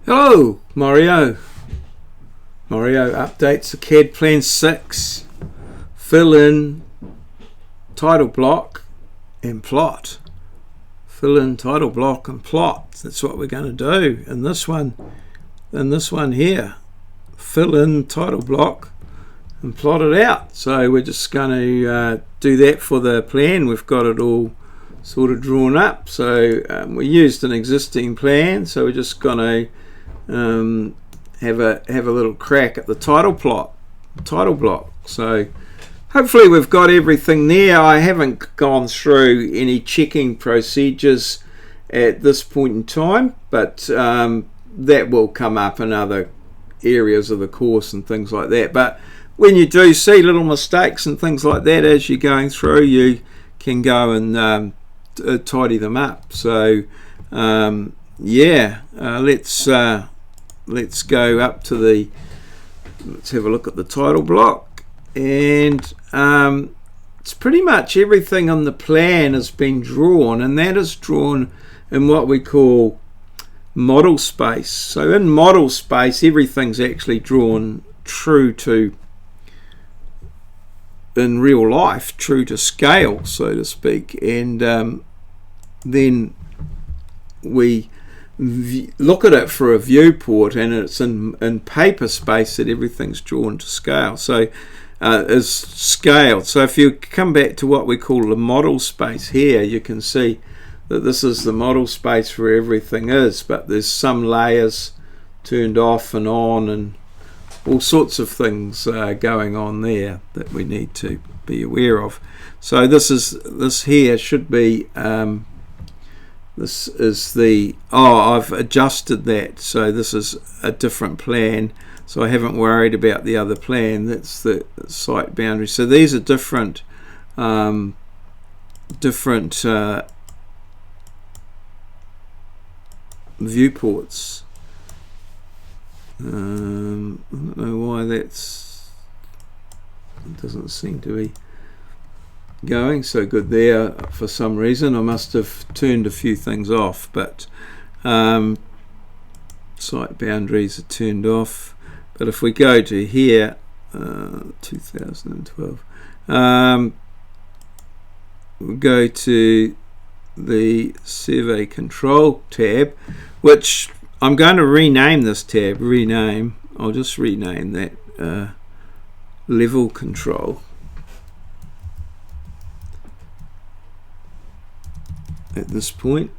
Hello, maurieo. Maurieo updates the CAD Plan 6. Fill in title block and plot. Fill in title block and plot. That's what we're going to do in this one. In this one here. Fill in title block and plot it out. So we're just going to do that for the plan. We've got it all sort of drawn up. So we used an existing plan. So we're just going to have a little crack at the title block. So hopefully we've got everything there. I haven't gone through any checking procedures at this point in time, but that will come up in other areas of the course and things like that. But when you do see little mistakes and things like that as you're going through, you can go and tidy them up. So let's go up to let's have a look at the title block, and it's pretty much everything on the plan has been drawn, and that is drawn in what we call model space. So in model space, everything's actually drawn true to, in real life, true to scale, so to speak, and then we look at it for a viewport, and it's in paper space that everything's drawn to scale. So is scaled. So if you come back to what we call the model space here, you can see that this is the model space where everything is, but there's some layers turned off and on and all sorts of things going on there that we need to be aware of. So this here should be this is the, I've adjusted that, so this is a different plan, so I haven't worried about the other plan. That's the site boundary. So these are different viewports. I don't know why it doesn't seem to be going so good there for some reason. I must have turned a few things off, but site boundaries are turned off. But if we go to here, 2012, we'll go to the survey control tab, which I'm going to rename this tab. I'll just rename that level control at this point.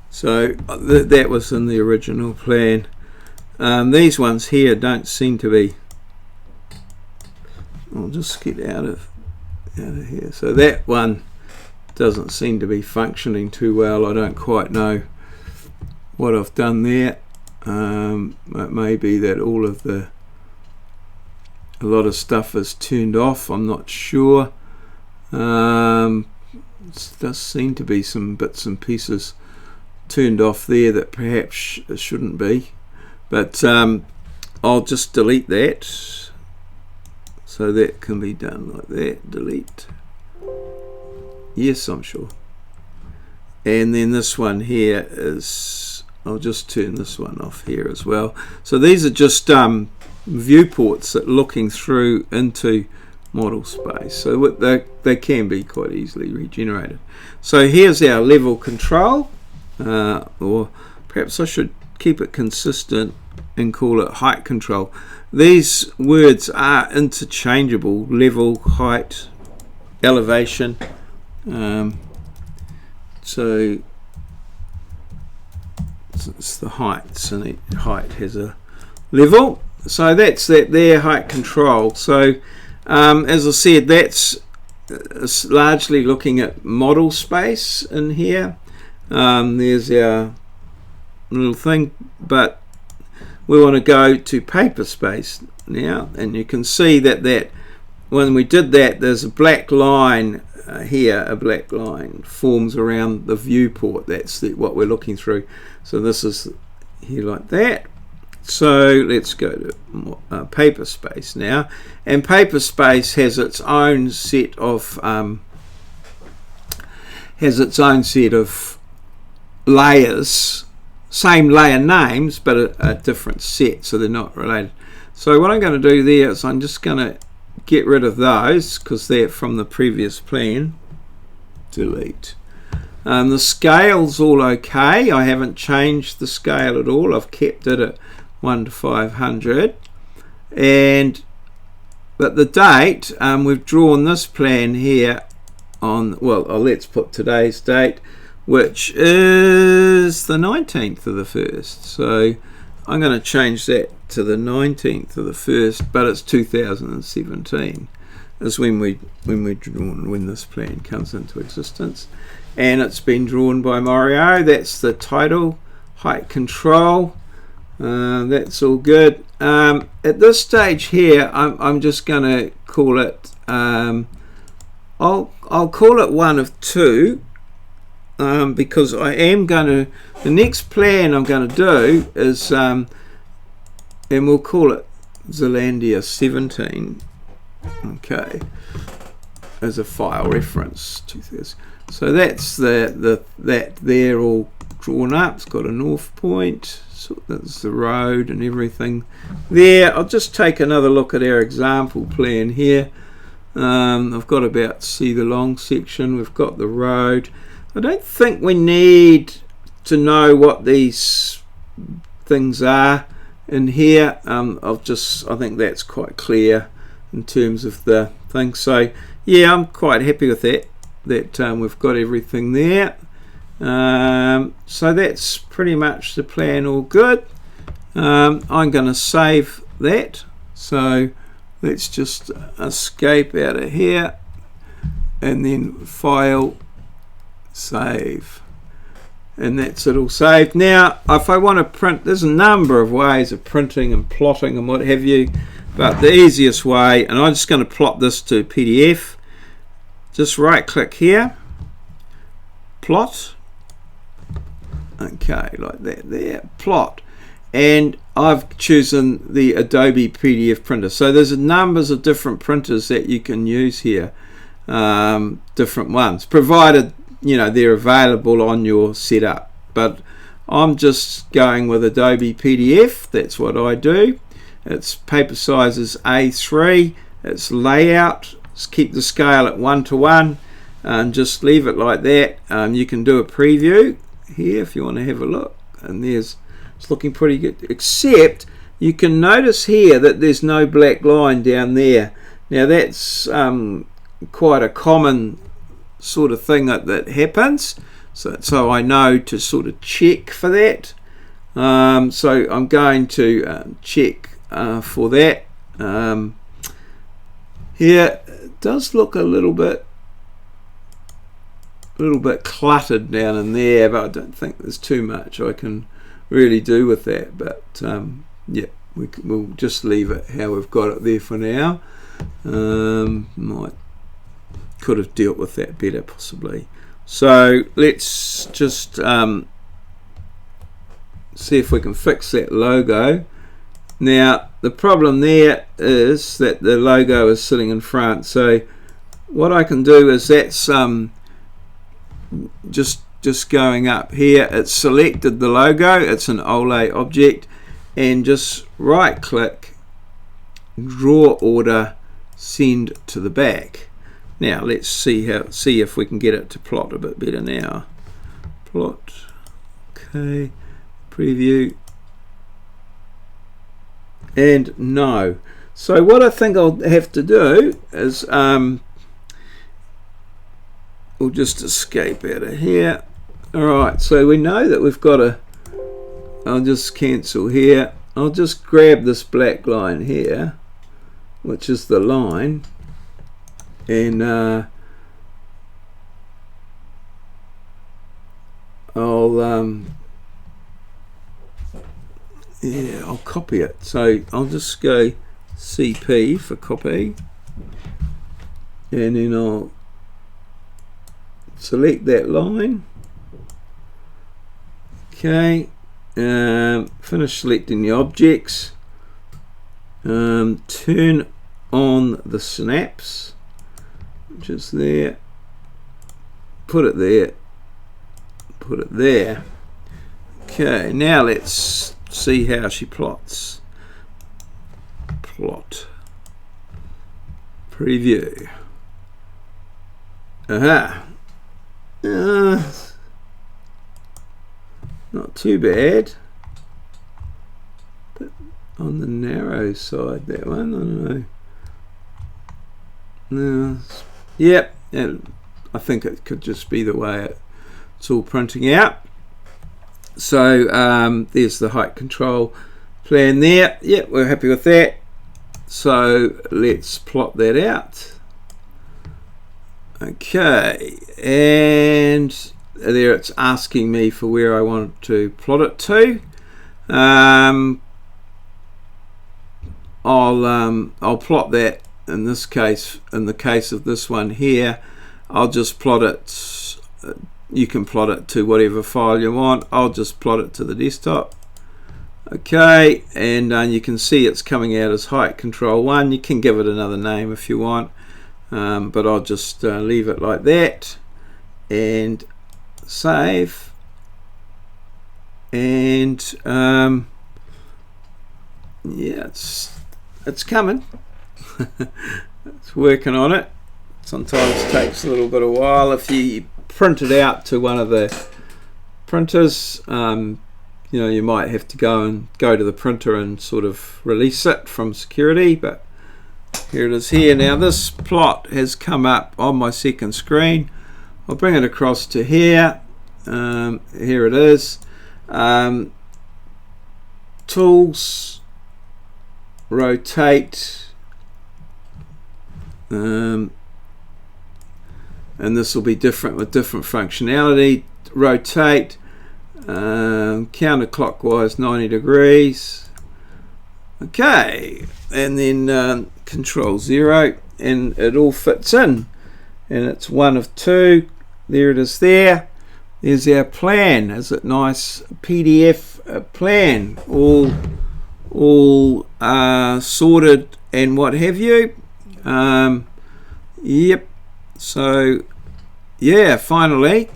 So that was in the original plan. These ones here don't seem to be. I'll just get out of here. So that one doesn't seem to be functioning too well. I don't quite know what I've done there. It may be that a lot of stuff is turned off. I'm not sure. It does seem to be some bits and pieces turned off there that perhaps shouldn't be, but I'll just delete that. So that can be done like that. Delete. Yes, I'm sure. And then this one here is, I'll just turn this one off here as well. So these are just viewports that are looking through into model space, so they can be quite easily regenerated. So here's our level control, or perhaps I should keep it consistent and call it height control. These words are interchangeable: level, height, elevation. So it's the heights, and the height has a level. So that's that there, height control. So as I said, that's largely looking at model space in here. There's our little thing, but we want to go to paper space now, and you can see that when we did that, there's a black line here. A black line forms around the viewport. That's what we're looking through. So this is here like that. So let's go to paper space now, and paper space has its own set of has its own set of layers, same layer names, but a different set, so they're not related. So what I'm going to do there is I'm just going to get rid of those because they're from the previous plan. Delete. The scale's all okay. I haven't changed the scale at all. I've kept it at 1 to 500. But the date, we've drawn this plan here on, well, let's put today's date, which is the 19th of the 1st. So I'm going to change that to the 19th of the 1st, but it's 2017 is when this plan comes into existence, and it's been drawn by Maurieo. That's the title, height control. That's all good. At this stage here, I'm just going to call it. I'll call it one of two. Because I am going to, the next plan I'm going to do is, and we'll call it Zealandia 17, okay, as a file reference. 2000. So that's that they're all drawn up. It's got a north point, so that's the road and everything there. I'll just take another look at our example plan here. I've got about, see the long section, we've got the road. I don't think we need to know what these things are in here. I think that's quite clear in terms of the thing. So yeah, I'm quite happy with that we've got everything there. So that's pretty much the plan, all good. I'm going to save that. So let's just escape out of here and then file, save, and that's it all saved. Now if I want to print, there's a number of ways of printing and plotting and what have you, but the easiest way, and I'm just going to plot this to PDF, just right click here, plot, okay, like that there, plot, and I've chosen the Adobe PDF printer. So there's numbers of different printers that you can use here, different ones, provided they're available on your setup. But I'm just going with Adobe PDF. That's what I do. Its paper size is A3. Its layout, keep the scale at 1 to 1 and just leave it like that. You can do a preview here if you want to have a look, and it's looking pretty good, except you can notice here that there's no black line down there. Now that's quite a common sort of thing that happens, so I know to sort of check for that. So I'm going to check for that. Here it does look a little bit cluttered down in there, but I don't think there's too much I can really do with that. But yeah, we'll just leave it how we've got it there for now. Could have dealt with that better possibly. So let's just see if we can fix that logo. Now the problem there is that the logo is sitting in front, so what I can do is that's just going up here, it's selected the logo, it's an Ole object, and just right click, draw order, send to the back. Now let's see if we can get it to plot a bit better now. Plot, okay, preview, and no. So what I think I'll have to do is we'll just escape out of here. Alright, so we know that we've got I'll just cancel here. I'll just grab this black line here, which is the line, and I'll copy it. So I'll just go CP for copy, and then I'll select that line. Okay, finish selecting the objects, turn on the snaps, which is there, put it there, put it there. Okay, now let's see how she plots. Plot, preview. Aha. Not too bad, but on the narrow side, that one, I don't know. No. Yep, and I think it could just be the way it's all printing out. So there's the height control plan there. Yep, we're happy with that. So let's plot that out. Okay, and there it's asking me for where I want to plot it to. I'll plot that in this case. In the case of this one here, I'll just plot it. You can plot it to whatever file you want. I'll just plot it to the desktop. Okay, and you can see it's coming out as height control 1. You can give it another name if you want, but I'll just leave it like that and save. And yeah, it's coming. It's working on it. Sometimes it takes a little bit of while. If you print it out to one of the printers, you know, you might have to go to the printer and sort of release it from security, but here it is here. Now this plot has come up on my second screen. I'll bring it across to here. Here it is. Tools, rotate, and this will be different with different functionality. Rotate, counterclockwise 90 degrees. Okay, and then control 0, and it all fits in, and it's one of two. There it is there. There's our plan. Is it nice? PDF plan, all sorted and what have you. Yep. So yeah, finally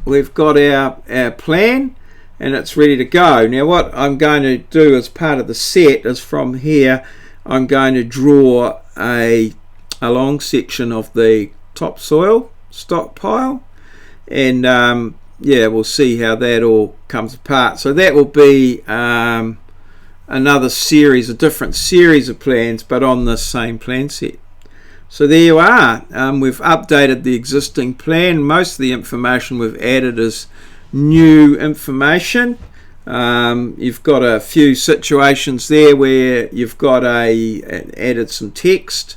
we've got our plan and it's ready to go. Now what I'm going to do as part of the set is from here I'm going to draw a long section of the topsoil stockpile, and yeah, we'll see how that all comes apart. So that will be another series, a different series of plans, but on the same plan set. So there you are. We've updated the existing plan. Most of the information we've added is new information. You've got a few situations there where you've got added some text,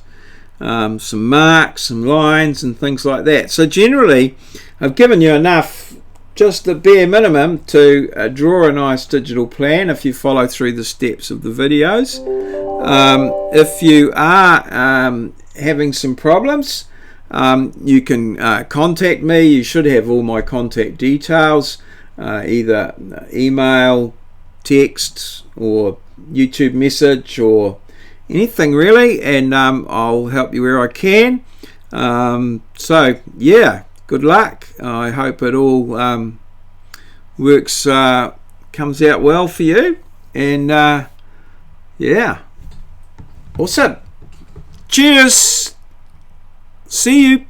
some marks, some lines and things like that. So generally I've given you enough, just the bare minimum, to draw a nice digital plan if you follow through the steps of the videos. If you are having some problems, you can contact me. You should have all my contact details, either email, text, or YouTube message, or anything really, and I'll help you where I can. So yeah, good luck. I hope it all works, comes out well for you, and yeah, awesome. Cheers. See you.